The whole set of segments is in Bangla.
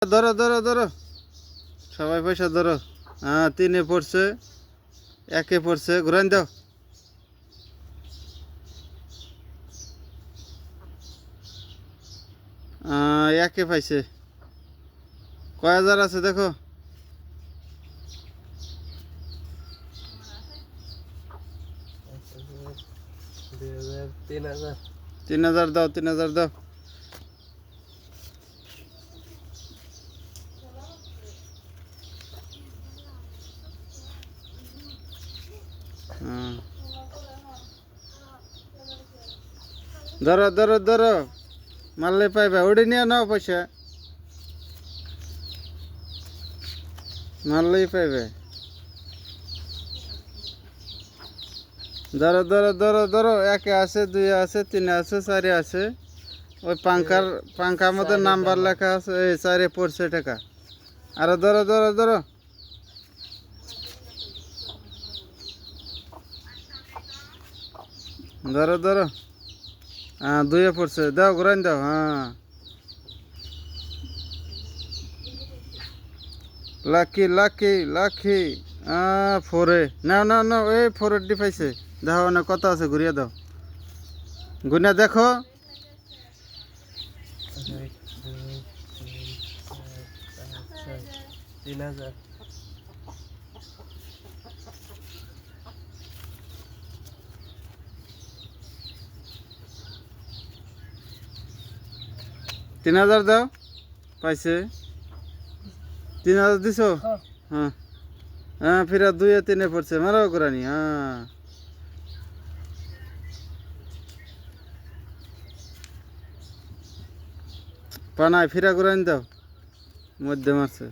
ধরো ধরো ধরো, সবাই পয়সা ধরো। হ্যাঁ, 3-এ পড়ছে, 1-এ পড়ছে, ঘুরান দাও। হ্যাঁ, 1-এ পাইছে। কয় হাজার আছে দেখো। 3,000 দাও, 3,000 দাও। হ্যাঁ, ধরো ধরো ধরো, মারলে পাইবা। ওটি নিয়ে নাও পয়সা, মারলেই পাইবে। ধরো ধরো ধরো ধরো, 1-এ আছে, 2-এ আছে, 3-এ আছে, 4-এ আছে। ওই পাঙ্খার মধ্যে নাম্বার লেখা আছে, এই 4-এ পড়ছে টাকা। আরো ধরো ধরো ধরো, ধরো ধরো। হ্যাঁ, 2-এ পড়ছে, দাও ঘুরান দাও। হ্যাঁ, লাকি লাকি লাকি। 4-এ নাও নাও নাও, এই 4-এর ডি পাইছে। দেখো না কত আছে, ঘুরিয়ে দাও, গুনা দেখো। 3,000। 3,000 দাও, পাইছে। 3,000 দিছো। হ্যাঁ হ্যাঁ, ফিরা 2-এ 3-এ পড়ছে, মারো ঘুরানি। হ্যাঁ, পানায় ফিরা ঘুরানি দাও, মধ্যে মারছে।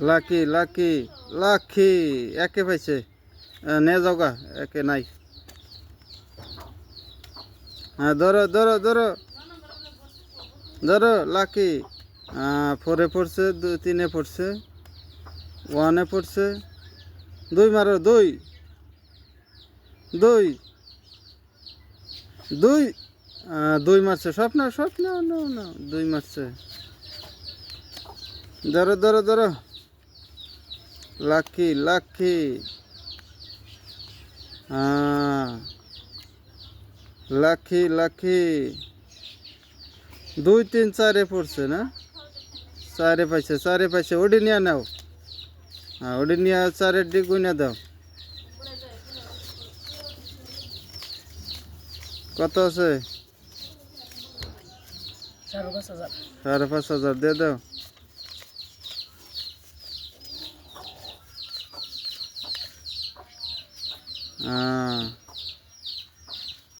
লাকি লাকি লাকি, 1-এ পাইছে। নে যাওগা, 1-এ নাই। হ্যাঁ, ধরো ধরো ধরো ধরো, লাকি। 4-এ পড়ছে, 3-এ পড়ছে, 1-এ পড়ছে। 2 মারো, 2 2 2। 2 মারছে, স্বপ্ন স্বপ্ন, না না, 2 মারছে। ধরো ধরো ধরো, লাকি লাকি। হ্যাঁ, লাকি লাকি। 2 3 4-এ পড়ছে না, 4-এ পাইছে, 4-এ পাইছে। ওডি নিয়ে নাও। হ্যাঁ, ওডি নিয়ে 4-এর ডি গুনে দাও। কত আছে? 5,500। 5,500 দিয়ে দাও। হ্যাঁ।